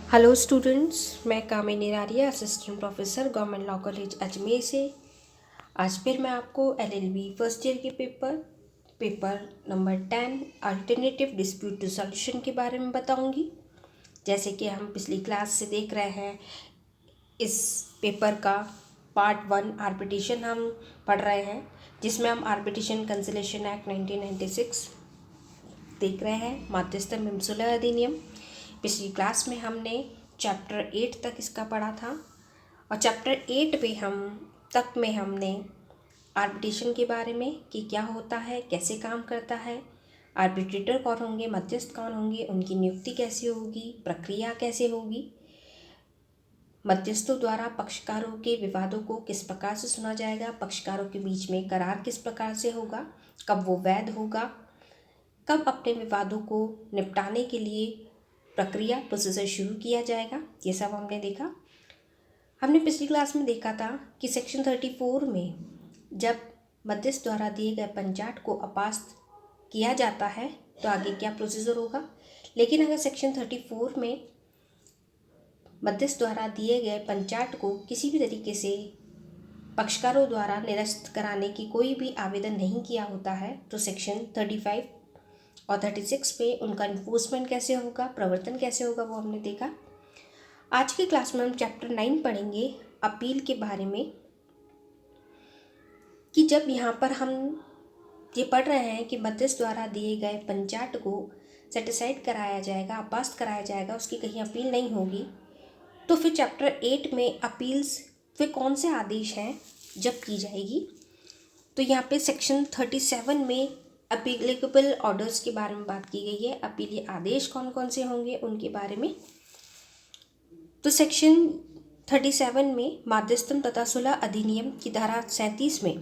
Hello students, मैं Kamini Raria, assistant professor government law college Ajmer से। आज फिर मैं आपको एलएलबी फर्स्ट ईयर के paper number 10 alternative dispute resolution के बारे में बताऊंगी। जैसे कि हम पिछली क्लास से देख रहे हैं, इस पेपर का पार्ट 1 आर्बिट्रेशन हम पढ़ रहे हैं, जिसमें हम आर्बिट्रेशन कंसिलेशन एक्ट 1996 देख रहे हैं, मध्यस्थ एवं सुलह अधिनियम। पिछली क्लास में हमने चैप्टर 8 तक इसका पढ़ा था और चैप्टर 8 में हमने आर्बिट्रेशन के बारे में कि क्या होता है, कैसे काम करता है, आर्बिट्रेटर कौन होंगे, मध्यस्थ कौन होंगे, उनकी नियुक्ति कैसे होगी, प्रक्रिया कैसे होगी, मध्यस्थों द्वारा पक्षकारों के विवादों को किस प्रकार से सुना जाएगा, पक्षकारों के बीच में करार किस प्रकार से होगा, कब वो वैध होगा, कब अपने विवादों को निपटाने के लिए प्रोसीजर शुरू किया जाएगा। ये सब हमने देखा। हमने पिछली क्लास में देखा था कि सेक्शन 34 में जब मध्यस्थ द्वारा दिए गए पंचाट को अपास्त किया जाता है तो आगे क्या प्रोसीजर होगा। लेकिन अगर सेक्शन 34 में मध्यस्थ द्वारा दिए गए पंचाट को किसी भी तरीके से पक्षकारों द्वारा निरस्त कराने की कोई भी आवेदन नहीं किया होता है तो सेक्शन 35 और 36 पे उनका इन्फोर्समेंट कैसे होगा, प्रवर्तन कैसे होगा, वो हमने देखा। आज की क्लास में हम चैप्टर 9 पढ़ेंगे अपील के बारे में, कि जब यहाँ पर हम ये पढ़ रहे हैं कि मध्यस्थ द्वारा दिए गए पंचाट को सेटिसाइड कराया जाएगा, अपास्त कराया जाएगा, उसकी कहीं अपील नहीं होगी, तो फिर चैप्टर 8 में अपील्स फिर कौन से आदेश हैं जब की जाएगी। तो यहाँ पे सेक्शन 37 में अपीलेबल ऑर्डर्स के बारे में बात की गई है। अपीलीय आदेश कौन कौन से होंगे उनके बारे में। तो सेक्शन 37 में मध्यस्थम तथा सुलह अधिनियम की धारा 37 में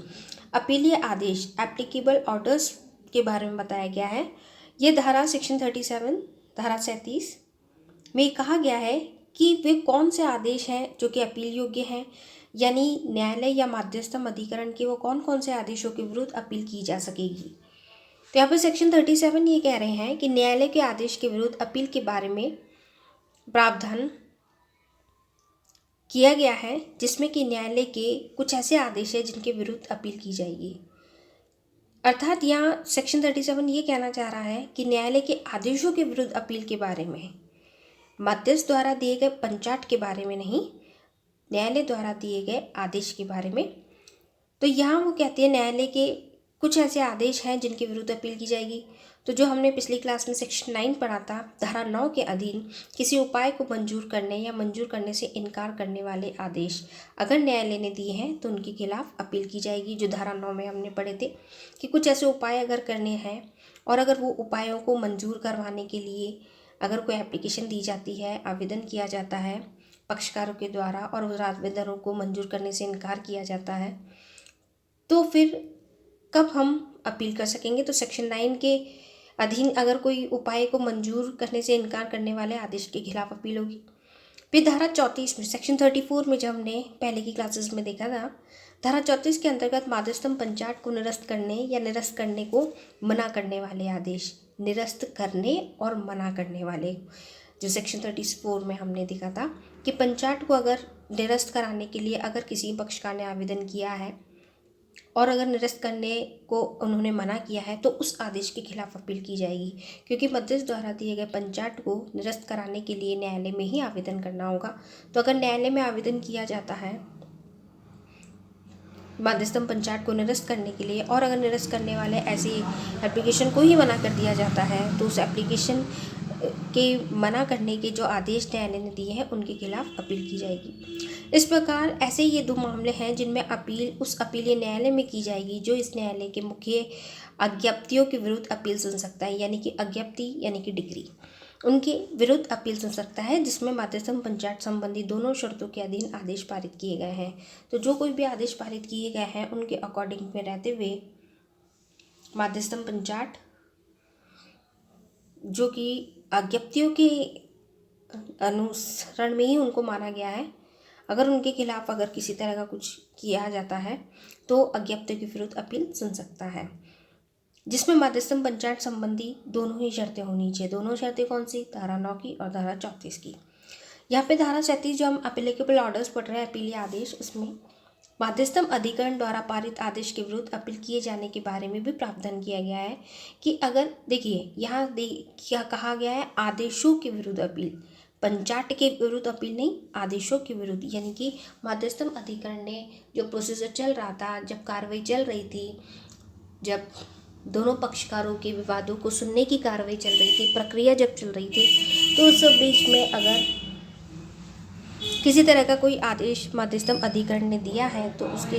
अपीलीय आदेश एप्लीकेबल ऑर्डर्स के बारे में बताया गया है। ये धारा सेक्शन 37 धारा 37 में कहा गया है कि वे कौन से आदेश हैं जो कि अपील योग्य हैं, यानी न्यायालय या मध्यस्थम अधिकरण के वो कौन कौन से आदेशों के विरुद्ध अपील की जा सकेगी। तो यहाँ पर सेक्शन 37 ये कह रहे हैं कि न्यायालय के आदेश के विरुद्ध अपील के बारे में प्रावधान किया गया है, जिसमें कि न्यायालय के कुछ ऐसे आदेश हैं जिनके विरुद्ध अपील की जाएगी। अर्थात यहाँ सेक्शन 37 ये कहना चाह रहा है कि न्यायालय के आदेशों के विरुद्ध अपील के बारे में, मध्यस्थ द्वारा दिए गए पंचाट के बारे में नहीं, न्यायालय द्वारा दिए गए आदेश के बारे में। तो यहाँ वो कहते हैं न्यायालय के कुछ ऐसे आदेश हैं जिनके विरुद्ध अपील की जाएगी। तो जो हमने पिछली क्लास में सेक्शन 9 पढ़ा था, धारा 9 के अधीन किसी उपाय को मंजूर करने या मंजूर करने से इनकार करने वाले आदेश अगर न्यायालय ने दिए हैं तो उनके खिलाफ अपील की जाएगी। जो धारा 9 में हमने पढ़े थे कि कुछ ऐसे उपाय अगर करने हैं और अगर वो उपायों को मंजूर करवाने के लिए अगर कोई एप्लीकेशन दी जाती है, आवेदन किया जाता है पक्षकारों के द्वारा और उस आवेदनों को मंजूर करने से इनकार किया जाता है, तो फिर कब हम अपील कर सकेंगे। तो सेक्शन 9 के अधीन अगर कोई उपाय को मंजूर करने से इनकार करने वाले आदेश के खिलाफ अपील होगी। फिर धारा 34 में सेक्शन 34 में जब हमने पहले की क्लासेस में देखा था, धारा 34 के अंतर्गत मध्यस्थम पंचाट को निरस्त करने या निरस्त करने को मना करने वाले आदेश, निरस्त करने और मना करने वाले, जो सेक्शन 34 में हमने देखा था कि पंचाट को अगर निरस्त कराने के लिए अगर किसी पक्षकार ने आवेदन किया है और अगर निरस्त करने को उन्होंने मना किया है तो उस आदेश के खिलाफ अपील की जाएगी, क्योंकि मध्यस्थ द्वारा दिए गए पंचाट को निरस्त कराने के लिए न्यायालय में ही आवेदन करना होगा। तो अगर न्यायालय में आवेदन किया जाता है मध्यस्थम पंचाट को निरस्त करने के लिए और अगर निरस्त करने वाले ऐसी एप्लीकेशन को ही मना कर दिया जाता है तो उस एप्लीकेशन के मना करने के जो आदेश न्यायालय ने दिए हैं उनके खिलाफ अपील की जाएगी। इस प्रकार ऐसे ये दो मामले हैं जिनमें अपील उस अपीलीय न्यायालय में की जाएगी जो इस न्यायालय के मुख्य अज्ञप्तियों के विरुद्ध अपील सुन सकता है, यानी कि अज्ञप्ति यानी कि डिग्री उनके विरुद्ध अपील सुन सकता है, जिसमें मध्यस्थम पंचाट संबंधी दोनों शर्तों के अधीन आदेश पारित किए गए हैं। तो जो कोई भी आदेश पारित किए गए हैं उनके अकॉर्डिंग में रहते हुए मध्यस्थम पंचाट जो कि अज्ञप्तियों के अनुसरण में ही उनको माना गया है, अगर उनके खिलाफ अगर किसी तरह का कुछ किया जाता है तो अज्ञप्तियों के विरुद्ध अपील सुन सकता है, जिसमें मध्यस्थम पंचाट संबंधी दोनों ही शर्तें होनी चाहिए। दोनों शर्तें कौन सी? धारा 9 की और धारा 34 की। यहाँ पे धारा 37 जो हम अपेलेबल ऑर्डर्स पढ़ रहे हैं, अपीलीय आदेश, उसमें मध्यस्थम अधिकरण द्वारा पारित आदेश के विरुद्ध अपील किए जाने के बारे में भी प्रावधान किया गया है कि अगर देखिए यहाँ क्या कहा गया है, आदेशों के विरुद्ध अपील, पंचाट के विरुद्ध अपील नहीं, आदेशों के विरुद्ध, यानी कि मध्यस्थम अधिकरण ने जो प्रोसीजर चल रहा था, जब कार्रवाई चल रही थी, जब दोनों पक्षकारों के विवादों को सुनने की कार्रवाई चल रही थी, प्रक्रिया जब चल रही थी, तो उस बीच में अगर किसी तरह का कोई आदेश मध्यस्थम अधिकरण ने दिया है तो उसके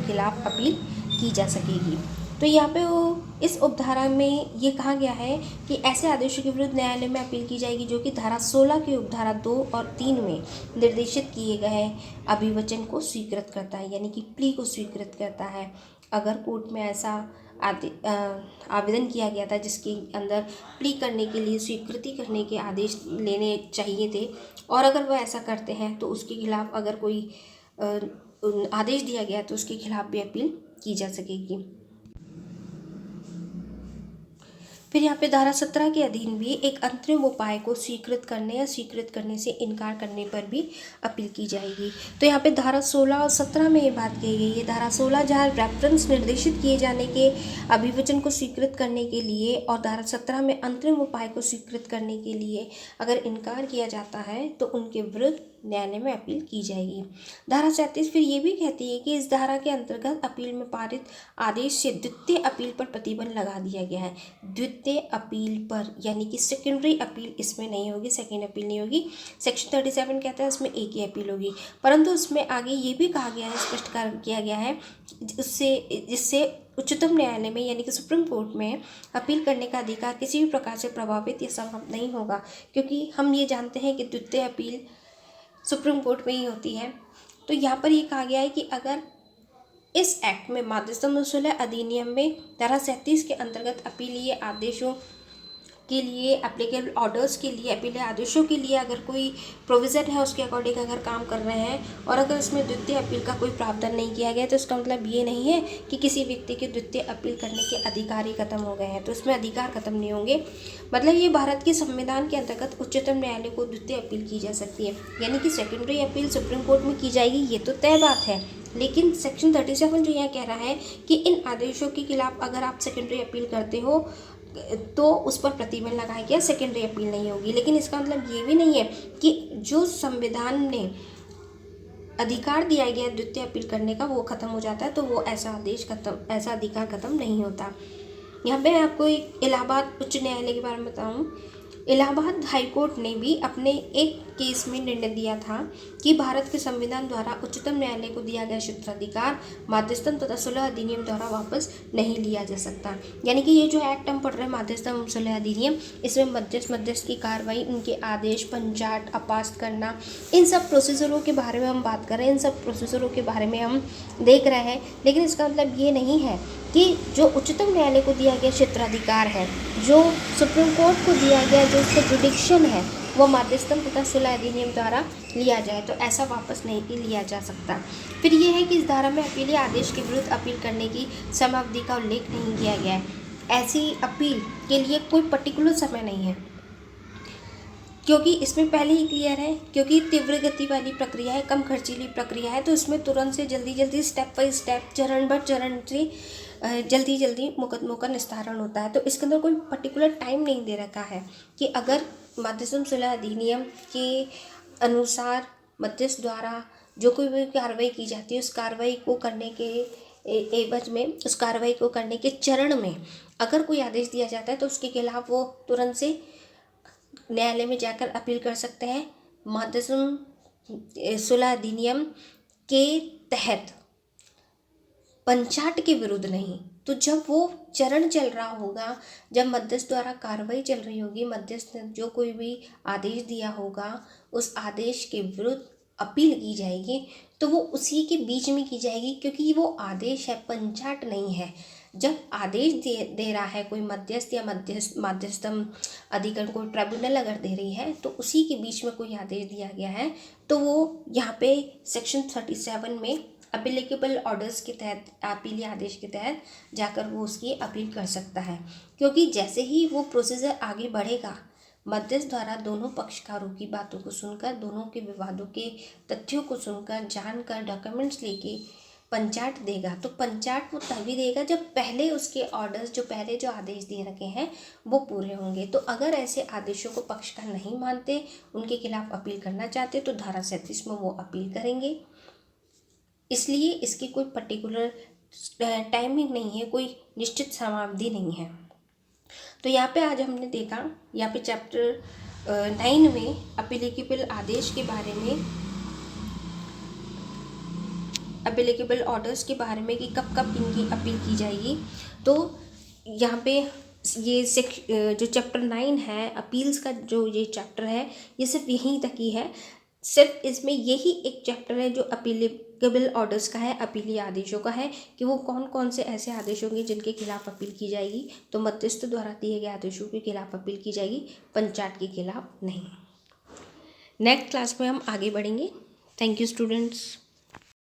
खिलाफ अपील की जा सकेगी। तो यहाँ पे वो इस उपधारा में ये कहा गया है कि ऐसे आदेशों के विरुद्ध न्यायालय में अपील की जाएगी जो कि धारा 16 के उपधारा 2 और 3 में निर्देशित किए गए अभिवचन को स्वीकृत करता है, यानी कि प्ली को स्वीकृत करता है। अगर कोर्ट में ऐसा आवेदन किया गया था जिसके अंदर प्ली करने के लिए, स्वीकृति करने के आदेश लेने चाहिए थे, और अगर वह ऐसा करते हैं तो उसके खिलाफ अगर कोई आदेश दिया गया तो उसके खिलाफ भी अपील की जा सकेगी। फिर यहाँ पे धारा 17 के अधीन भी एक अंतरिम उपाय को स्वीकृत करने या स्वीकृत करने से इनकार करने पर भी अपील की जाएगी। तो यहाँ पे धारा 16 और 17 में ये बात कही गई है। धारा 16 जहाँ रेफरेंस निर्देशित किए जाने के अभिवचन को स्वीकृत करने के लिए, और धारा 17 में अंतरिम उपाय को स्वीकृत करने के लिए अगर इनकार किया जाता है तो उनके विरुद्ध न्यायालय में अपील की जाएगी। धारा 37 फिर ये भी कहती है कि इस धारा के अंतर्गत अपील में पारित आदेश से द्वितीय अपील पर प्रतिबंध लगा दिया गया है। द्वितीय अपील पर, यानी कि सेकेंडरी अपील इसमें नहीं होगी, सेकेंड अपील नहीं होगी। सेक्शन 37 कहता है इसमें एक ही अपील होगी, परंतु उसमें आगे ये भी कहा गया है, स्पष्ट किया गया है जिससे उच्चतम न्यायालय में, यानी कि सुप्रीम कोर्ट में अपील करने का अधिकार किसी भी प्रकार से प्रभावित या संभव नहीं होगा, क्योंकि हम ये जानते हैं कि द्वितीय अपील सुप्रीम कोर्ट में ही होती है। तो यहाँ पर ये कहा गया है कि अगर इस एक्ट में मध्यस्थम सुलह अधिनियम में धारा 37 के अंतर्गत अपीलीय आदेशों के लिए, एप्लीकेबल ऑर्डर्स के लिए, अपीलीय आदेशों के लिए अगर कोई प्रोविज़न है उसके अकॉर्डिंग अगर काम कर रहे हैं, और अगर इसमें द्वितीय अपील का कोई प्रावधान नहीं किया गया तो इसका मतलब ये नहीं है कि किसी व्यक्ति के द्वितीय अपील करने के अधिकार ही खत्म हो गए हैं। तो इसमें अधिकार खत्म नहीं होंगे, मतलब ये भारत के संविधान के अंतर्गत उच्चतम न्यायालय को द्वितीय अपील की जा सकती है, यानी कि सेकेंडरी अपील सुप्रीम कोर्ट में की जाएगी, ये तो तय बात है। लेकिन सेक्शन 37 जो यहाँ कह रहा है कि इन आदेशों के खिलाफ अगर आप सेकेंडरी अपील करते हो तो उस पर प्रतिबंध लगाया गया, सेकेंडरी अपील नहीं होगी। लेकिन इसका मतलब ये भी नहीं है कि जो संविधान ने अधिकार दिया गया द्वितीय अपील करने का वो खत्म हो जाता है, तो वो ऐसा अधिकार खत्म नहीं होता। यहाँ पे आपको एक इलाहाबाद उच्च न्यायालय के बारे में बताऊँ। इलाहाबाद हाईकोर्ट ने भी अपने एक केस में निर्णय दिया था कि भारत के संविधान द्वारा उच्चतम न्यायालय को दिया गया क्षेत्राधिकार मध्यस्थम तथा सुलह अधिनियम द्वारा वापस नहीं लिया जा सकता। यानी कि ये जो एक्ट हम पढ़ रहे हैं मध्यस्थम सुलह अधिनियम, इसमें मध्यस्थ की कार्रवाई, उनके आदेश, पंचाट, अपास्त करना, इन सब प्रोसीजरों के बारे में हम बात कर रहे हैं, इन सब प्रोसीजरों के बारे में हम देख रहे हैं। लेकिन इसका मतलब ये नहीं है कि जो उच्चतम न्यायालय को दिया गया क्षेत्राधिकार है, जो सुप्रीम कोर्ट को दिया गया जो उसका जुडिक्शन है, वो मध्यस्थम तथा सुलह अधिनियम द्वारा लिया जाए, तो ऐसा वापस नहीं लिया जा सकता। फिर ये है कि इस धारा में अपीलीय आदेश के विरुद्ध अपील करने की समयावधि का उल्लेख नहीं किया गया है। ऐसी अपील के लिए कोई पर्टिकुलर समय नहीं है, क्योंकि इसमें पहले ही क्लियर है, क्योंकि तीव्र गति वाली प्रक्रिया है, कम खर्चीली प्रक्रिया है, तो इसमें तुरंत से जल्दी स्टेप बाई स्टेप, चरण बर चरण से जल्दी मुकदमों का निस्तारण होता है। तो इसके अंदर कोई पर्टिकुलर टाइम नहीं दे रखा है कि अगर मध्यस्थम सुलह अधिनियम के अनुसार मध्यस्थ द्वारा जो कोई भी कार्रवाई की जाती है, उस कार्रवाई को करने के एवज में, उस कार्रवाई को करने के चरण में अगर कोई आदेश दिया जाता है तो उसके खिलाफ वो तुरंत से न्यायालय में जाकर अपील कर सकते हैं मध्यस्थम सुलह अधिनियम के तहत, पंचाट के विरुद्ध नहीं। तो जब वो चरण चल रहा होगा, जब मध्यस्थ द्वारा कार्रवाई चल रही होगी, मध्यस्थ ने जो कोई भी आदेश दिया होगा उस आदेश के विरुद्ध अपील की जाएगी, तो वो उसी के बीच में की जाएगी, क्योंकि वो आदेश है, पंचाट नहीं है। जब आदेश दे रहा है कोई मध्यस्थ या मध्यस्थम अधिकरण, कोई ट्राइब्यूनल अगर दे रही है, तो उसी के बीच में कोई आदेश दिया गया है, तो वो यहाँ पे सेक्शन 37 में अपेलेबल ऑर्डर्स के तहत, अपीलीय आदेश के तहत जाकर वो उसकी अपील कर सकता है। क्योंकि जैसे ही वो प्रोसीजर आगे बढ़ेगा, मध्यस्थ द्वारा दोनों पक्षकारों की बातों को सुनकर, दोनों के विवादों के तथ्यों को सुनकर, जानकर, डॉक्यूमेंट्स लेके पंचाट देगा। तो पंचाट वो तभी देगा जब पहले उसके ऑर्डर्स, जो पहले जो आदेश दिए रखे हैं वो पूरे होंगे। तो अगर ऐसे आदेशों को पक्षकार नहीं मानते, उनके खिलाफ अपील करना चाहते, तो धारा 37 में वो अपील करेंगे। इसलिए इसकी कोई पर्टिकुलर टाइमिंग नहीं है, कोई निश्चित समावधि नहीं है। तो यहाँ पे आज हमने देखा, यहाँ पे चैप्टर 9 में अपीलेबल आदेश के बारे में, अपीलेबल ऑर्डर्स के बारे में कि कब कब इनकी अपील की जाएगी। तो यहाँ पे ये जो चैप्टर 9 है अपील्स का, जो ये चैप्टर है ये सिर्फ यहीं तक ही है। सिर्फ इसमें यही एक चैप्टर है जो अपीलेबल ऑर्डर्स का है, अपीली आदेशों का है, कि वो कौन कौन से ऐसे आदेश होंगे जिनके खिलाफ अपील की जाएगी। तो मध्यस्थ द्वारा दिए गए आदेशों के खिलाफ अपील की जाएगी, पंचाट के खिलाफ नहीं। नेक्स्ट क्लास में हम आगे बढ़ेंगे। Thank you students.